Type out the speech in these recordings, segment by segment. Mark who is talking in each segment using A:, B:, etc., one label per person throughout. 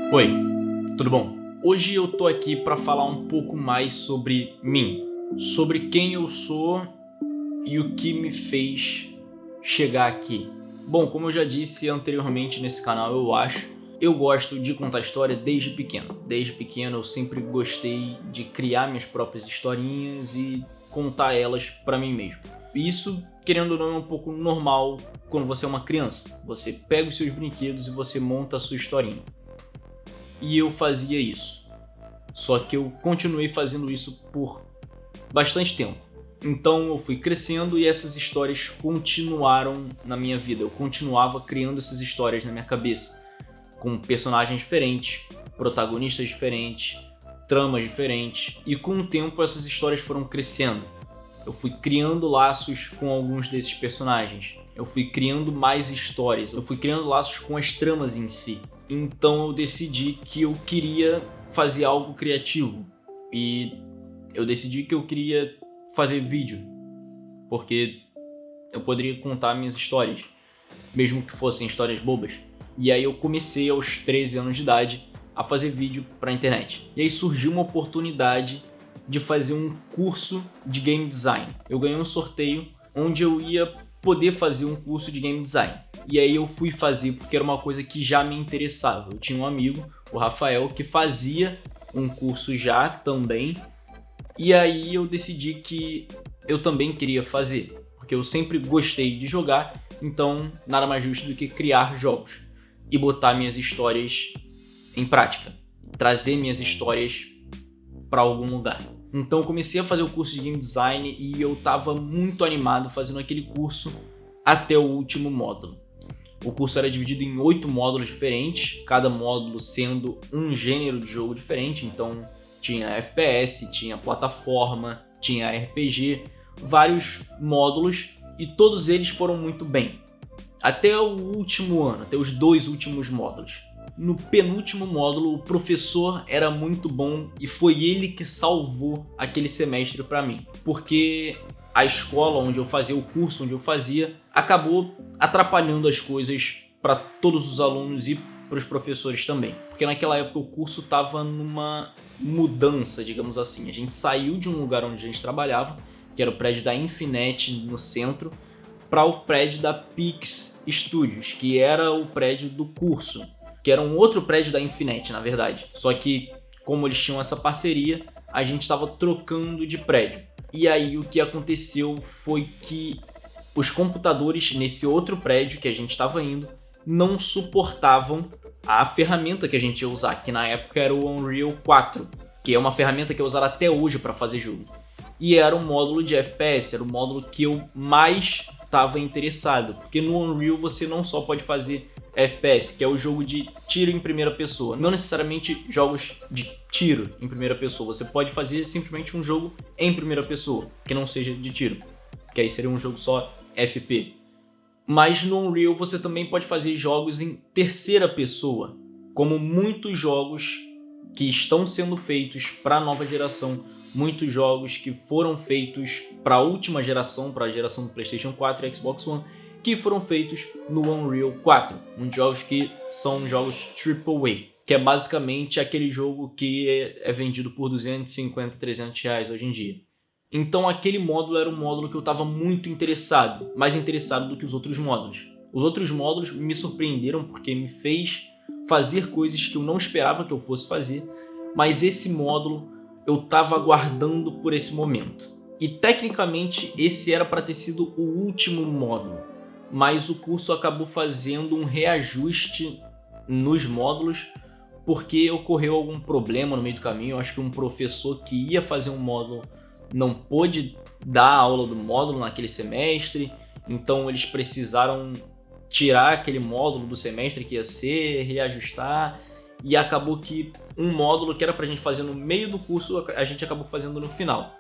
A: Oi, tudo bom? Hoje eu tô aqui para falar um pouco mais sobre mim, sobre quem eu sou e o que me fez chegar aqui. Bom, como eu já disse anteriormente nesse canal, eu gosto de contar história desde pequeno. Desde pequeno eu sempre gostei de criar minhas próprias historinhas e contar elas para mim mesmo. Isso, querendo ou não, é um pouco normal quando você é uma criança. Você pega os seus brinquedos e você monta a sua historinha. E eu fazia isso. Só que eu continuei fazendo isso por bastante tempo. Então eu fui crescendo e essas histórias continuaram na minha vida. Eu continuava criando essas histórias na minha cabeça, com personagens diferentes, protagonistas diferentes, tramas diferentes. E com o tempo essas histórias foram crescendo. Eu fui criando laços com alguns desses personagens. Eu fui criando mais histórias. Eu fui criando laços com as tramas em si. Então eu decidi que eu queria fazer algo criativo. E eu decidi que eu queria fazer vídeo. Porque eu poderia contar minhas histórias, mesmo que fossem histórias bobas. E aí eu comecei aos 13 anos de idade a fazer vídeo pra internet. E aí surgiu uma oportunidade de fazer um curso de game design. Eu ganhei um sorteio onde eu ia poder fazer um curso de game design. E aí eu fui fazer porque era uma coisa que já me interessava. Eu tinha um amigo, o Rafael, que fazia um curso já também. E aí eu decidi que eu também queria fazer, porque eu sempre gostei de jogar, então nada mais justo do que criar jogos e botar minhas histórias em prática, trazer minhas histórias para algum lugar. Então eu comecei a fazer o curso de game design e eu estava muito animado fazendo aquele curso até o último módulo. O curso era dividido em 8 módulos diferentes, cada módulo sendo um gênero de jogo diferente, então tinha FPS, tinha plataforma, tinha RPG, vários módulos e todos eles foram muito bem. Até o último ano, até os 2 últimos módulos. No penúltimo módulo, o professor era muito bom e foi ele que salvou aquele semestre para mim. Porque a escola onde eu fazia, o curso onde eu fazia, acabou atrapalhando as coisas para todos os alunos e para os professores também. Porque naquela época o curso estava numa mudança, digamos assim. A gente saiu de um lugar onde a gente trabalhava, que era o prédio da Infinet no centro, para o prédio da Pix Studios, que era o prédio do curso. Que era um outro prédio da Infinet, na verdade. Só que, como eles tinham essa parceria, a gente estava trocando de prédio. E aí o que aconteceu foi que os computadores nesse outro prédio que a gente estava indo não suportavam a ferramenta que a gente ia usar, que na época era o Unreal 4, que é uma ferramenta que é usada até hoje para fazer jogo. E era um módulo de FPS, era o módulo que eu mais estava interessado, porque no Unreal você não só pode fazer FPS, que é o jogo de tiro em primeira pessoa. Não necessariamente jogos de tiro em primeira pessoa. Você pode fazer simplesmente um jogo em primeira pessoa, que não seja de tiro. Que aí seria um jogo só FP. Mas no Unreal você também pode fazer jogos em terceira pessoa. Como muitos jogos que estão sendo feitos para a nova geração. Muitos jogos que foram feitos para a última geração, para a geração do PlayStation 4 e Xbox One, que foram feitos no Unreal 4, jogos que são jogos AAA, que é basicamente aquele jogo que é vendido por 250, 300 reais hoje em dia. Então aquele módulo era um módulo que eu estava muito interessado, mais interessado do que os outros módulos. Os outros módulos me surpreenderam porque me fez fazer coisas que eu não esperava que eu fosse fazer, mas esse módulo eu estava aguardando por esse momento. E tecnicamente esse era para ter sido o último módulo, mas o curso acabou fazendo um reajuste nos módulos porque ocorreu algum problema no meio do caminho. Eu acho que um professor que ia fazer um módulo não pôde dar a aula do módulo naquele semestre, então eles precisaram tirar aquele módulo do semestre que ia ser, reajustar, e acabou que um módulo que era pra gente fazer no meio do curso, a gente acabou fazendo no final.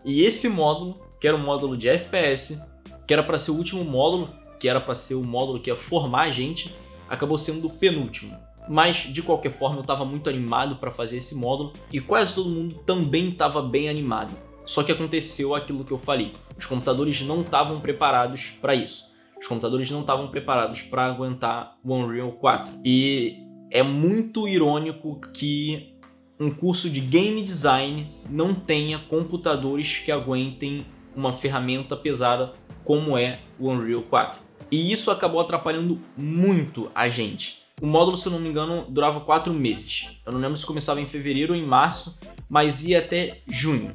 A: E esse módulo, que era um módulo de FPS, que era para ser o último módulo, que era para ser o módulo que ia formar a gente, acabou sendo o penúltimo. Mas, de qualquer forma, eu estava muito animado para fazer esse módulo e quase todo mundo também estava bem animado. Só que aconteceu aquilo que eu falei. Os computadores não estavam preparados para isso. Os computadores não estavam preparados para aguentar o Unreal 4. E É muito irônico que um curso de game design não tenha computadores que aguentem uma ferramenta pesada como é o Unreal 4. E isso acabou atrapalhando muito a gente. O módulo, se eu não me engano, durava 4 meses. Eu não lembro se começava em fevereiro ou em março, mas ia até junho.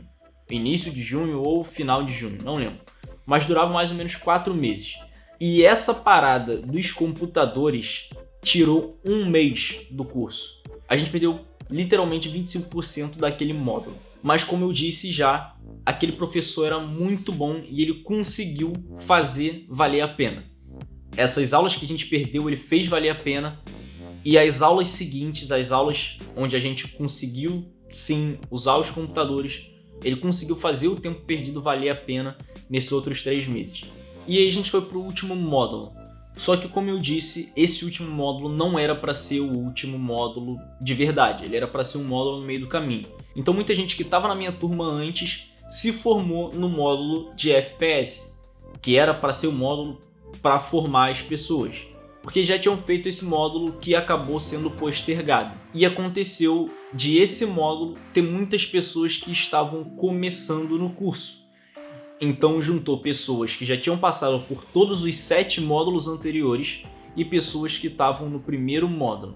A: Início de junho ou final de junho, não lembro. Mas durava mais ou menos 4 meses. E essa parada dos computadores tirou um mês do curso. A gente perdeu literalmente 25% daquele módulo. Mas como eu disse já, aquele professor era muito bom e ele conseguiu fazer valer a pena. Essas aulas que a gente perdeu, ele fez valer a pena. E as aulas seguintes, as aulas onde a gente conseguiu sim usar os computadores, ele conseguiu fazer o tempo perdido valer a pena nesses outros 3 meses. E aí a gente foi para o último módulo. Só que, como eu disse, esse último módulo não era para ser o último módulo de verdade. Ele era para ser um módulo no meio do caminho. Então muita gente que estava na minha turma antes se formou no módulo de FPS, que era para ser o módulo para formar as pessoas. Porque já tinham feito esse módulo que acabou sendo postergado. E aconteceu de esse módulo ter muitas pessoas que estavam começando no curso. Então juntou pessoas que já tinham passado por todos os 7 módulos anteriores e pessoas que estavam no primeiro módulo.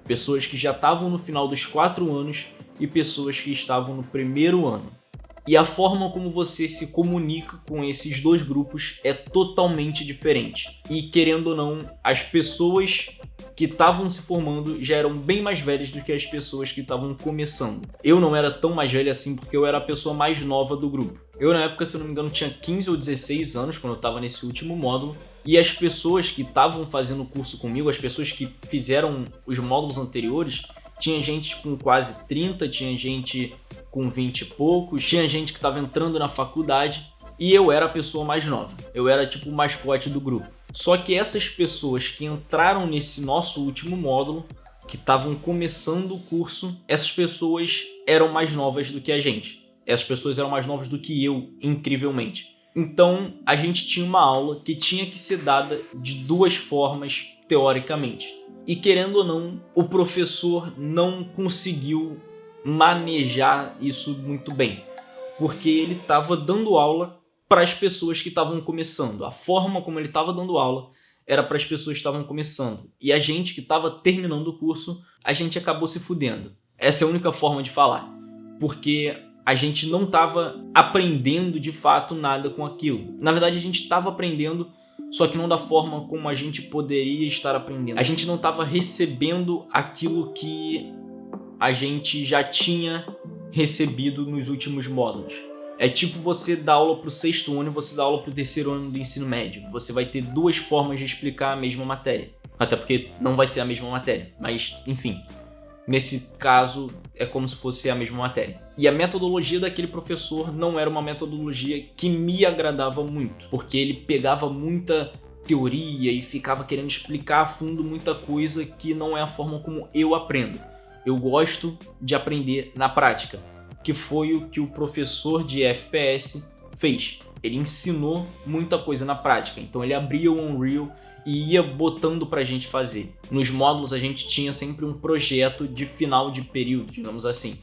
A: Pessoas que já estavam no final dos 4 anos e pessoas que estavam no primeiro ano. E a forma como você se comunica com esses dois grupos é totalmente diferente. E querendo ou não, as pessoas que estavam se formando já eram bem mais velhas do que as pessoas que estavam começando. Eu não era tão mais velho assim porque eu era a pessoa mais nova do grupo. Eu na época, se eu não me engano, tinha 15 ou 16 anos quando eu estava nesse último módulo. E as pessoas que estavam fazendo o curso comigo, as pessoas que fizeram os módulos anteriores, tinha gente com quase 30, tinha gente com 20 e poucos, tinha gente que estava entrando na faculdade e eu era a pessoa mais nova. Eu era tipo o mascote do grupo. Só que essas pessoas que entraram nesse nosso último módulo, que estavam começando o curso, essas pessoas eram mais novas do que a gente. Essas pessoas eram mais novas do que eu, incrivelmente. Então, a gente tinha uma aula que tinha que ser dada de 2 formas, teoricamente. E querendo ou não, o professor não conseguiu manejar isso muito bem, porque ele estava dando aula para as pessoas que estavam começando. A forma como ele estava dando aula era para as pessoas que estavam começando. E a gente que estava terminando o curso, a gente acabou se fudendo. Essa é a única forma de falar, porque a gente não estava aprendendo de fato nada com aquilo. Na verdade, a gente estava aprendendo, só que não da forma como a gente poderia estar aprendendo. A gente não estava recebendo aquilo que a gente já tinha recebido nos últimos módulos. É tipo você dar aula para o 6º ano e você dar aula para o 3º ano do ensino médio. Você vai ter 2 formas de explicar a mesma matéria. Até porque não vai ser a mesma matéria, mas enfim. Nesse caso, é como se fosse a mesma matéria. E a metodologia daquele professor não era uma metodologia que me agradava muito, porque ele pegava muita teoria e ficava querendo explicar a fundo muita coisa que não é a forma como eu aprendo. Eu gosto de aprender na prática, que foi o que o professor de FPS fez. Ele ensinou muita coisa na prática, então ele abria o Unreal e ia botando pra gente fazer. Nos módulos a gente tinha sempre um projeto de final de período, digamos assim,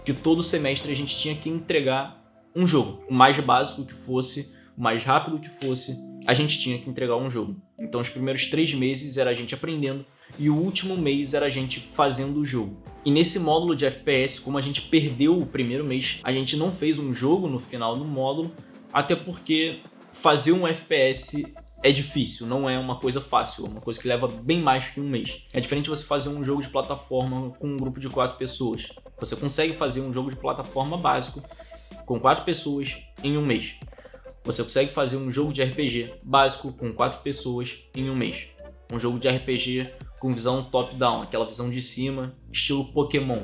A: que todo semestre a gente tinha que entregar um jogo. O mais básico que fosse, o mais rápido que fosse, a gente tinha que entregar um jogo. Então os primeiros 3 meses era a gente aprendendo e o último mês era a gente fazendo o jogo. E nesse módulo de FPS, como a gente perdeu o primeiro mês, a gente não fez um jogo no final do módulo, até porque fazer um FPS é difícil, não é uma coisa fácil, é uma coisa que leva bem mais que um mês. É diferente você fazer um jogo de plataforma com um grupo de 4 pessoas. Você consegue fazer um jogo de plataforma básico com 4 pessoas em um mês. Você consegue fazer um jogo de RPG básico com 4 pessoas em um mês. Um jogo de RPG com visão top-down, aquela visão de cima, estilo Pokémon.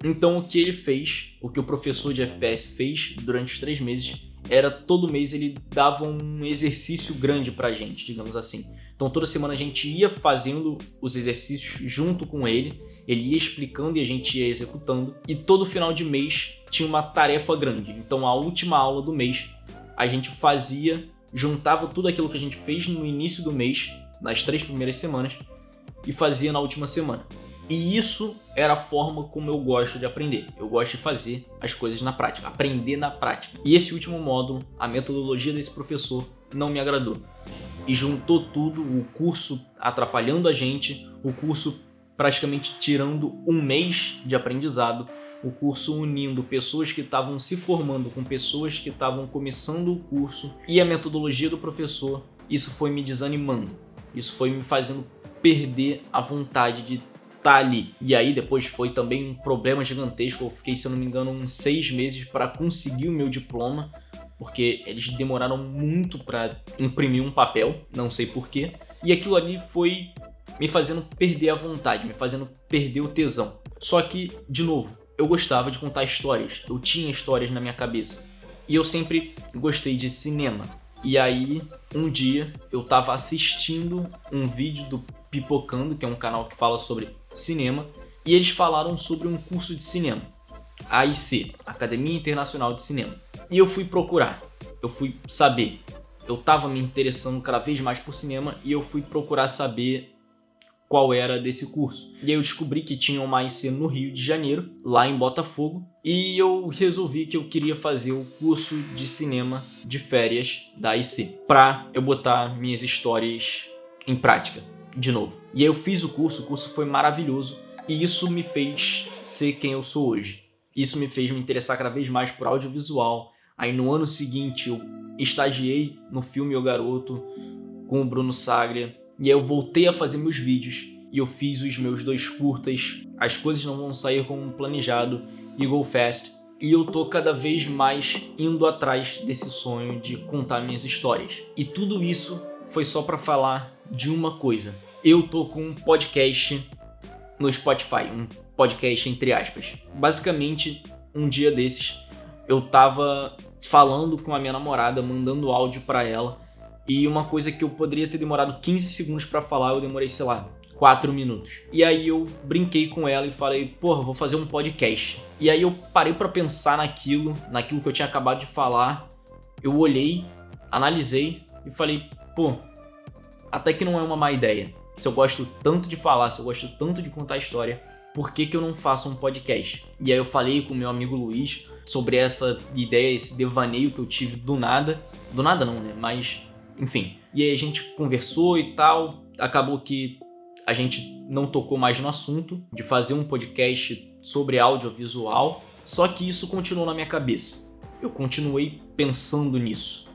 A: Então o que ele fez, o que o professor de FPS fez durante os 3 meses, era todo mês ele dava um exercício grande pra gente, digamos assim. Então toda semana a gente ia fazendo os exercícios junto com ele ia explicando e a gente ia executando. E todo final de mês tinha uma tarefa grande. Então a última aula do mês a gente fazia, juntava tudo aquilo que a gente fez no início do mês, nas 3 primeiras semanas, e fazia na última semana. E isso era a forma como eu gosto de aprender. Eu gosto de fazer as coisas na prática, aprender na prática. E esse último módulo, a metodologia desse professor, não me agradou. E juntou tudo, o curso atrapalhando a gente, o curso praticamente tirando um mês de aprendizado, o curso unindo pessoas que estavam se formando com pessoas que estavam começando o curso, e a metodologia do professor. Isso foi me desanimando, isso foi me fazendo perder a vontade de estar ali. E aí depois foi também um problema gigantesco. Eu fiquei, se eu não me engano, uns 6 meses para conseguir o meu diploma, porque eles demoraram muito para imprimir um papel, não sei porquê. E aquilo ali foi me fazendo perder a vontade, me fazendo perder o tesão. Só que, de novo, eu gostava de contar histórias, eu tinha histórias na minha cabeça. E eu sempre gostei de cinema. E aí, um dia, eu tava assistindo um vídeo do Pipocando, que é um canal que fala sobre cinema, e eles falaram sobre um curso de cinema, a AIC, Academia Internacional de Cinema. E eu fui procurar, eu fui saber. Eu tava me interessando cada vez mais por cinema e eu fui procurar saber qual era desse curso. E aí eu descobri que tinha uma AIC no Rio de Janeiro, lá em Botafogo, e eu resolvi que eu queria fazer o curso de cinema de férias da AIC, pra eu botar minhas histórias em prática, de novo. E aí eu fiz o curso foi maravilhoso, e isso me fez ser quem eu sou hoje. Isso me fez me interessar cada vez mais por audiovisual. Aí no ano seguinte eu estagiei no filme O Garoto com o Bruno Saglia, e aí eu voltei a fazer meus vídeos e eu fiz os meus 2 curtas, As Coisas Não Vão Sair Como Planejado e Go Fast. E eu tô cada vez mais indo atrás desse sonho de contar minhas histórias. E tudo isso foi só pra falar de uma coisa. Eu tô com um podcast no Spotify, um podcast entre aspas. Basicamente, um dia desses, eu tava falando com a minha namorada, mandando áudio pra ela, e uma coisa que eu poderia ter demorado 15 segundos pra falar, eu demorei, 4 minutos. E aí eu brinquei com ela e falei, porra, vou fazer um podcast. E aí eu parei pra pensar naquilo que eu tinha acabado de falar. Eu olhei, analisei e falei, pô, até que não é uma má ideia. Se eu gosto tanto de falar, se eu gosto tanto de contar história, por que eu não faço um podcast? E aí eu falei com meu amigo Luiz sobre essa ideia, esse devaneio que eu tive do nada. Do nada não, né? Mas, enfim. E aí a gente conversou e tal. Acabou que a gente não tocou mais no assunto de fazer um podcast sobre audiovisual. Só que isso continuou na minha cabeça. Eu continuei pensando nisso.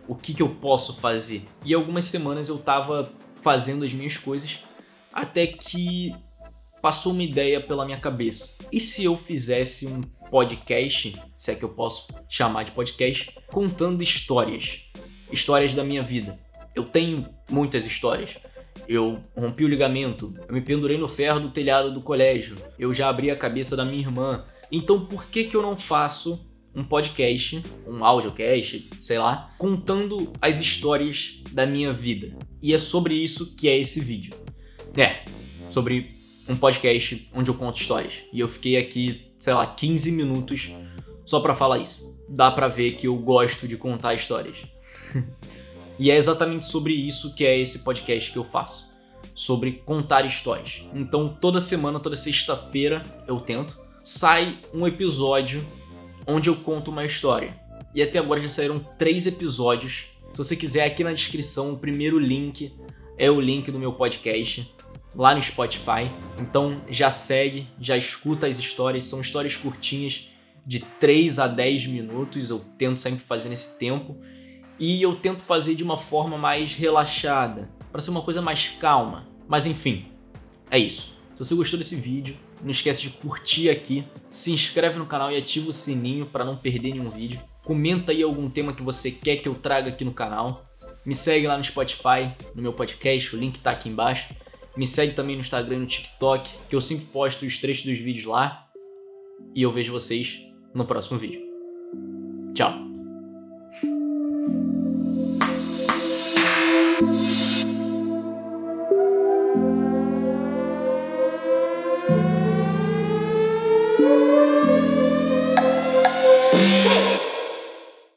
A: O que eu posso fazer? E algumas semanas eu tava fazendo as minhas coisas, até que passou uma ideia pela minha cabeça. E se eu fizesse um podcast, se é que eu posso chamar de podcast, contando histórias da minha vida? Eu tenho muitas histórias. Eu rompi o ligamento, eu me pendurei no ferro do telhado do colégio, eu já abri a cabeça da minha irmã. Então por que eu não faço um podcast, um audiocast, sei lá, contando as histórias da minha vida? E é sobre isso que é esse vídeo. Sobre um podcast onde eu conto histórias. E eu fiquei aqui, 15 minutos só pra falar isso. Dá pra ver que eu gosto de contar histórias. E é exatamente sobre isso que é esse podcast que eu faço. Sobre contar histórias. Então toda semana, toda sexta-feira, eu tento, sai um episódio onde eu conto uma história. E até agora já saíram 3 episódios. Se você quiser, aqui na descrição, o primeiro link é o link do meu podcast, lá no Spotify. Então já segue, já escuta as histórias. São histórias curtinhas, de 3 a 10 minutos. Eu tento sempre fazer nesse tempo. E eu tento fazer de uma forma mais relaxada, para ser uma coisa mais calma. Mas enfim, é isso. Se você gostou desse vídeo, não esquece de curtir aqui, se inscreve no canal e ativa o sininho para não perder nenhum vídeo. Comenta aí algum tema que você quer que eu traga aqui no canal. Me segue lá no Spotify, no meu podcast, o link tá aqui embaixo. Me segue também no Instagram e no TikTok, que eu sempre posto os trechos dos vídeos lá. E eu vejo vocês no próximo vídeo. Tchau!